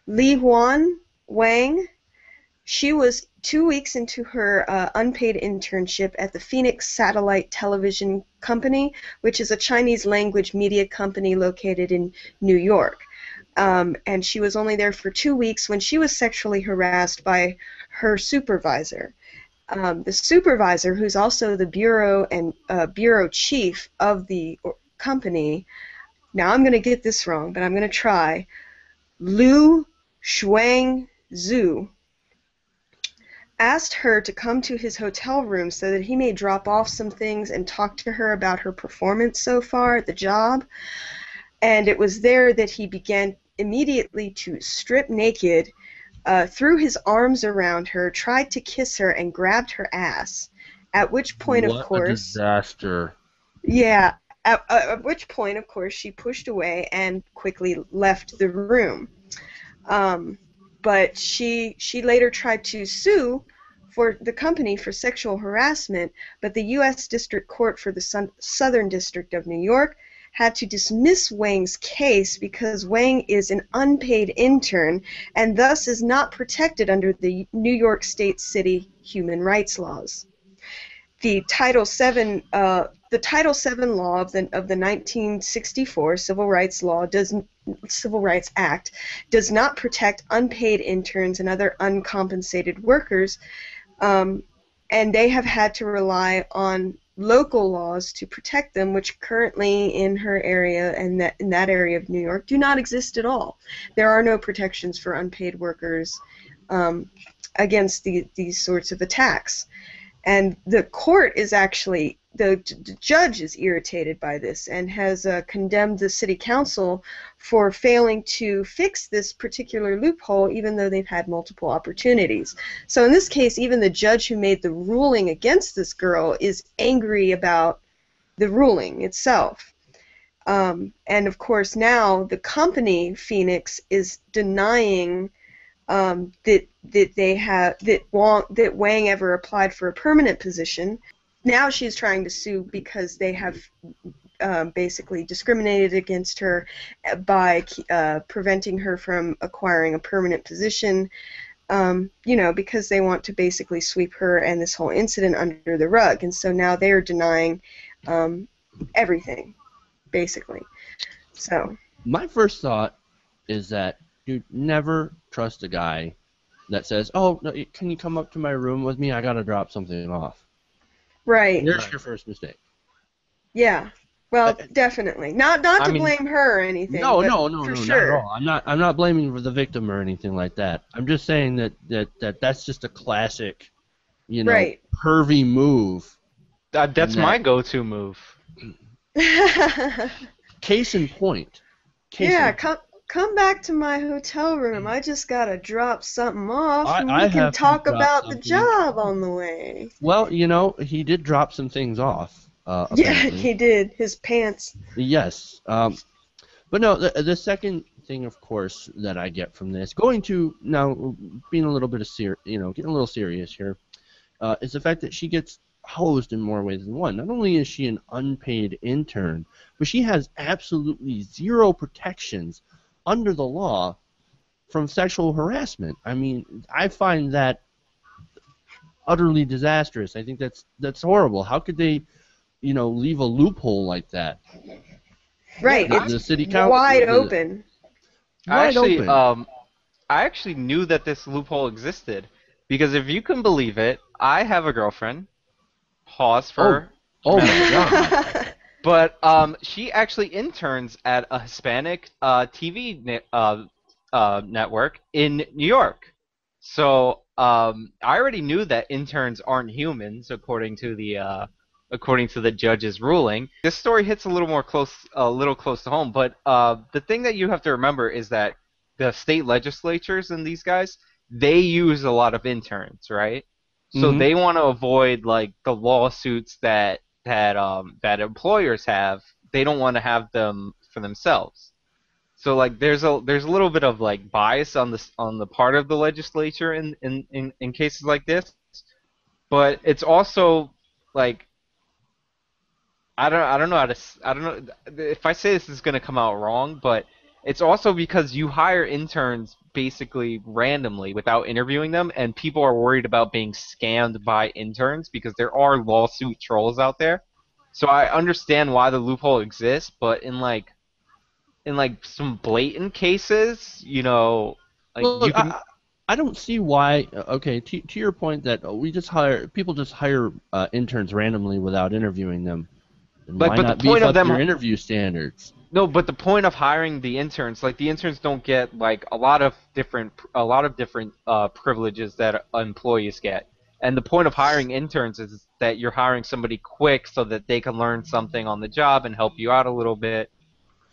Li Huan Wang. She was 2 weeks into her unpaid internship at the Phoenix Satellite Television Company, which is a Chinese language media company located in New York. And she was only there for 2 weeks when she was sexually harassed by her supervisor. The supervisor, who's also the bureau chief of the company, now I'm going to get this wrong, but I'm going to try, Lu Shuangzhu, asked her to come to his hotel room so that he may drop off some things and talk to her about her performance so far at the job. And it was there that he began immediately to strip naked, threw his arms around her, tried to kiss her, and grabbed her ass. At which point, of What a course, disaster. yeah, at which point, of course, she pushed away and quickly left the room. But she later tried to sue for the company for sexual harassment, but the U.S. District Court for the Southern District of New York had to dismiss Wang's case because Wang is an unpaid intern and thus is not protected under the New York State City human rights laws. The Title VII law of the 1964 Civil Rights Act does not protect unpaid interns and other uncompensated workers, and they have had to rely on local laws to protect them, which currently in her area and in that area of New York do not exist at all. There are no protections for unpaid workers against these sorts of attacks. And the court is actually, the judge is irritated by this and has condemned the city council for failing to fix this particular loophole, even though they've had multiple opportunities. So in this case, even the judge who made the ruling against this girl is angry about the ruling itself. And of course now the company, Phoenix, is denying that Wang ever applied for a permanent position. Now she's trying to sue because they have basically discriminated against her by preventing her from acquiring a permanent position, because they want to basically sweep her and this whole incident under the rug. And so now they're denying everything, basically. So My first thought is that you never trust a guy that says, "Oh, no, can you come up to my room with me? I gotta drop something off." right. There's your first mistake. Yeah. Well, definitely. Not I to mean, blame her or anything, No, but no, no, for no, not at sure. all. I'm not blaming the victim or anything like that. I'm just saying that's just a classic, Right. pervy move. that's my go-to move. Case in point. Yeah, come back to my hotel room. I just gotta drop something off, and I we can have to talk drop about the something. job on the way. Well, he did drop some things off. Yeah, Apparently. he did. His pants. Yes. But no, the second thing, of course, that I get from this, going to now being a little bit of getting a little serious here, is the fact that she gets hosed in more ways than one. Not only is she an unpaid intern, but she has absolutely zero protections under the law from sexual harassment. I mean, I find that utterly disastrous. I think that's horrible. How could they, leave a loophole like that? Right. The It's city council wide open. wide open. I actually knew that this loophole existed because if you can believe it, I have a girlfriend. Pause for Oh my God. But she actually interns at a Hispanic TV network in New York. So I already knew that interns aren't humans, according to the judge's ruling. This story hits a little close to home. But the thing that you have to remember is that the state legislatures and these guys, they use a lot of interns, right? So they want to avoid like the lawsuits that employers have. They don't want to have them for themselves. So like there's a little bit of like bias on the part of the legislature in cases like this. But it's also like I don't know if I say this is going to come out wrong, but It's also because you hire interns basically randomly without interviewing them, and people are worried about being scammed by interns because there are lawsuit trolls out there. So I understand why the loophole exists, but in like some blatant cases, like Well, you look, can. I don't see why. Okay, to your point that we just hire people just hire interns randomly without interviewing them. Then Like, why but the not point beef of up them your interview standards? No, but the point of hiring the interns, like the interns don't get like a lot of different privileges that employees get. And the point of hiring interns is that you're hiring somebody quick so that they can learn something on the job and help you out a little bit.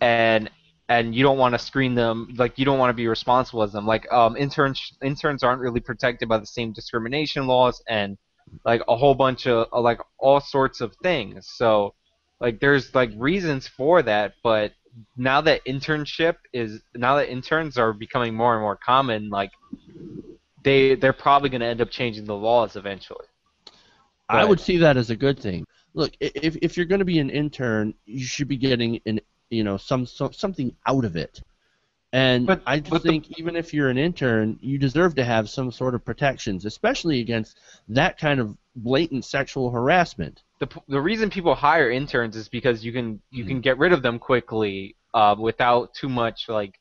And and you don't want to screen them, like you don't want to be responsible as them. Like interns aren't really protected by the same discrimination laws and like a whole bunch of like all sorts of things. So like there's like reasons for that, but now that interns are becoming more and more common, like they're probably going to end up changing the laws eventually. I would But see that as a good thing. Look, if you're going to be an intern, you should be getting something out of it. And but I just but the think even if you're an intern, you deserve to have some sort of protections, especially against that kind of blatant sexual harassment. the reason people hire interns is because you can get rid of them quickly without too much like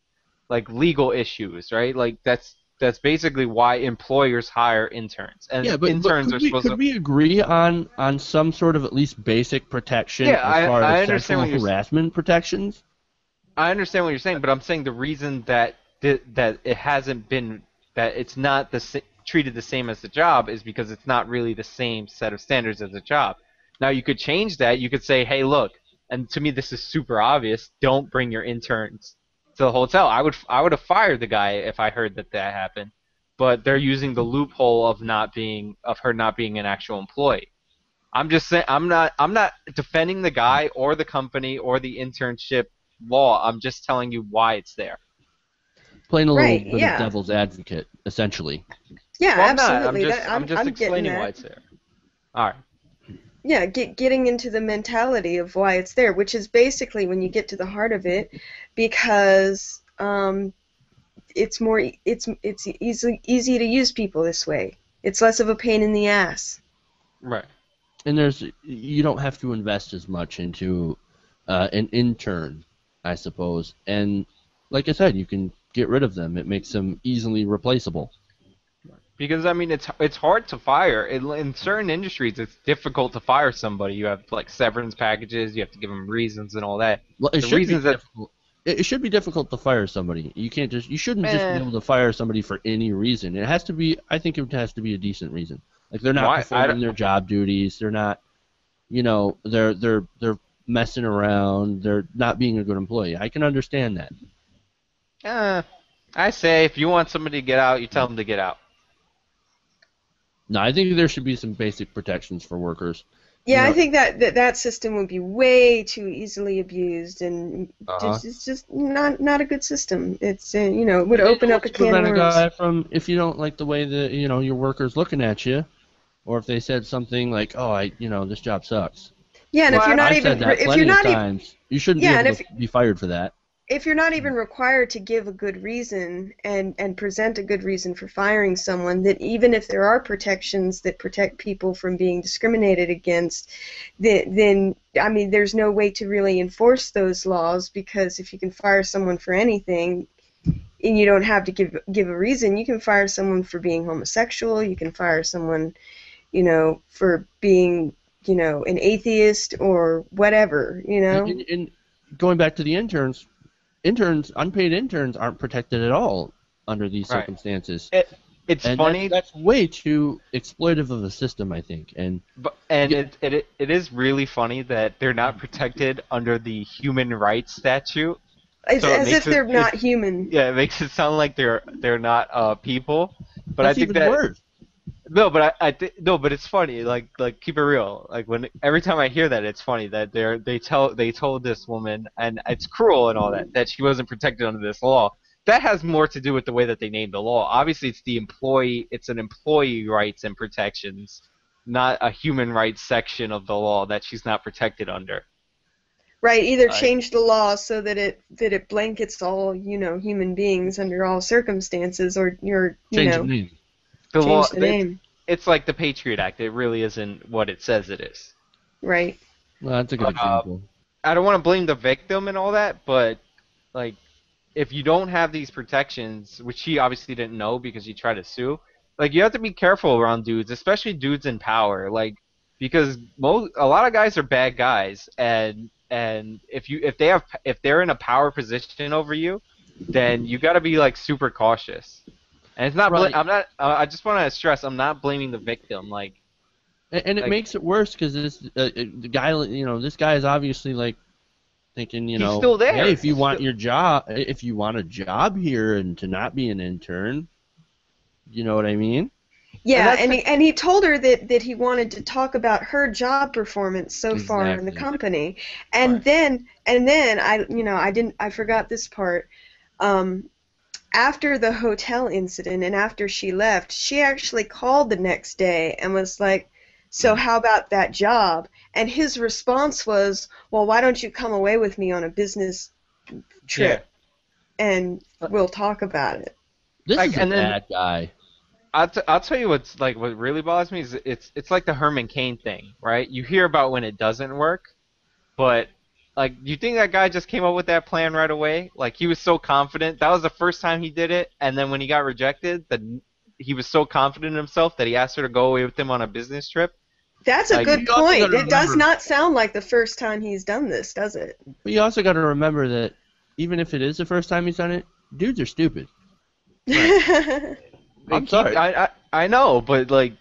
legal issues, right? Like that's basically why employers hire interns, and Yeah, but interns are could we supposed could to. we agree on some sort of at least basic protection Yeah, as far I as understand sexual what you're harassment protections? I understand what you're saying, but I'm saying the reason that it hasn't been that it's not treated the same as the job is because it's not really the same set of standards as a job. Now you could change that. You could say, "Hey, look," and to me this is super obvious. Don't bring your interns to the hotel. I would have fired the guy if I heard that happened. But they're using the loophole of her not being an actual employee. I'm just saying I'm not defending the guy or the company or the internship law. I'm just telling you why it's there. Playing a little Right, bit of yeah. devil's advocate, essentially. Yeah, Well, I'm not. I'm absolutely. just That I'm just I'm getting explaining why that. it's there. All right. Yeah, getting into the mentality of why it's there, which is basically when you get to the heart of it, because it's more it's easy to use people this way. It's less of a pain in the ass. Right. And you don't have to invest as much into an intern, I suppose. And like I said, you can get rid of them. It makes them easily replaceable. Because I mean, it's hard to fire. In certain industries, it's difficult to fire somebody. You have like severance packages. You have to give them reasons and all that. Well, it The should be reasons that difficult. It should be difficult to fire somebody. You shouldn't just be eh, able to fire somebody for any reason. It has to be. I think it has to be a decent reason. Like they're not why I performing their job duties. They're not. They're messing around. They're not being a good employee. I can understand that. uh, I say if you want somebody to get out, you tell them to get out. No, I think there should be some basic protections for workers. You Yeah, I know, think that system would be way too easily abused, and uh, it's just not a good system. It's it would and open up what's a to can of prevent a worms. guy from, if you don't like the way that your workers looking at you, or if they said something like, "Oh, this job sucks." Yeah, and Well, if you're not I've even said that if you're plenty of not even times. You shouldn't be yeah, and able to be fired for that. if you're not even required to give a good reason and present a good reason for firing someone, that even if there are protections that protect people from being discriminated against, then I mean there's no way to really enforce those laws, because if you can fire someone for anything and you don't have to give a reason, you can fire someone for being homosexual, you can fire someone, for being, an atheist or whatever, And going back to the unpaid interns aren't protected at all under these Right. circumstances, It it's and that's funny, that's way too exploitive of a system, I think. And and yeah, it is really funny that they're not protected under the human rights statute. It's So it as makes if it they're it not human. yeah, it makes it sound like they're not people. But I that's think even that worse. no, but no, but it's funny. Like keep it real. Like when every time I hear that, it's funny that they told this woman, and it's cruel and all that she wasn't protected under this law. That has more to do with the way that they named the law. Obviously, it's an employee rights and protections, not a human rights section of the law that she's not protected under. Right, either Like, change the law so that it blankets all, human beings under all circumstances, or Change the name. the law, change the name. it's like the Patriot Act. It really isn't what it says it is. Right. Well, that's a good example. I don't want to blame the victim and all that, but like, if you don't have these protections, which he obviously didn't know because he tried to sue, like you have to be careful around dudes, especially dudes in power, like because a lot of guys are bad guys, and if they're in a power position over you, then you got to be like super cautious. And it's not Right. I'm not I just want to stress I'm not blaming the victim, like And it like makes it worse because the guy, this guy is obviously like thinking, he's still there. hey, if you want a job here and to not be an intern, you know what I mean? Yeah, And and he told her that he wanted to talk about her job performance so far in the Exactly. company, and Right. then I forgot this part. After the hotel incident and after she left, she actually called the next day and was like, "So how about that job?" And his response was, "Well, why don't you come away with me on a business trip and we'll talk about it." This Like, is a and then bad guy. I'll tell you what's like what really bothers me is it's like the Herman Cain thing, right? You hear about when it doesn't work, but like you think that guy just came up with that plan right away? Like he was so confident. That was the first time he did it, and then when he got rejected, he was so confident in himself that he asked her to go away with him on a business trip. That's a Like, good you also point. gotta It does remember- not sound like the first time he's done this, does it? But you also got to remember that even if it is the first time he's done it, dudes are stupid. I'm sorry. I know, but like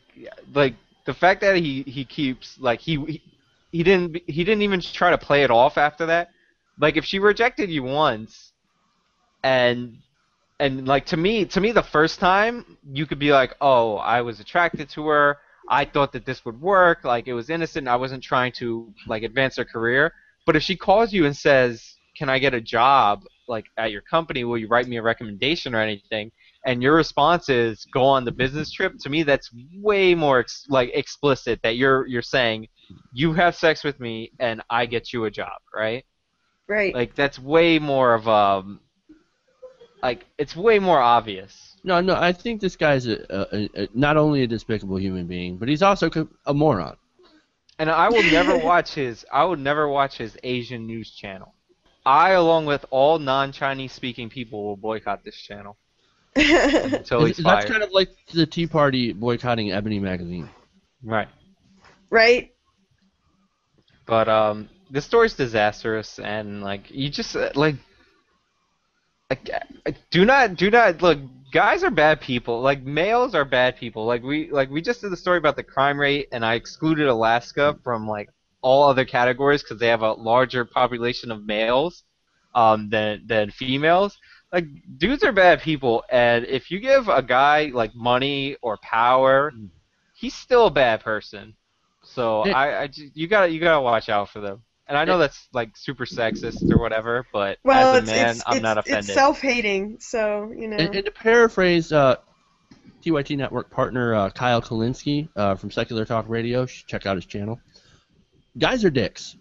the fact that he keeps like he didn't even try to play it off after that. Like if she rejected you once, and like to me the first time you could be like, oh, I was attracted to her. I thought that this would work. Like it was innocent. I wasn't trying to like advance her career. But if she calls you and says, "Can I get a job like at your company? Will you write me a recommendation or anything?" And your response is, "Go on the business trip." To me, that's way more like explicit that you're saying, "You have sex with me and I get you a job," right? Right. Like that's way more of like it's way more obvious. No, I think this guy's not only a despicable human being, but he's also a moron. And I will never watch his Asian news channel. I, along with all non-Chinese speaking people, will boycott this channel until he's That's fired. kind of like the Tea Party boycotting Ebony magazine. Right. Right. But this story's disastrous, and like you just like do not look. Guys are bad people. Like males are bad people. Like we just did the story about the crime rate, and I excluded Alaska from like all other categories because they have a larger population of males than females. Like dudes are bad people, and if you give a guy like money or power, he's still a bad person. So you gotta watch out for them. And I know that's like super sexist or whatever, but Well, as a man, I'm not offended. It's self-hating, so And to paraphrase TYT Network partner Kyle Kalinsky from Secular Talk Radio, check out his channel. Guys are dicks.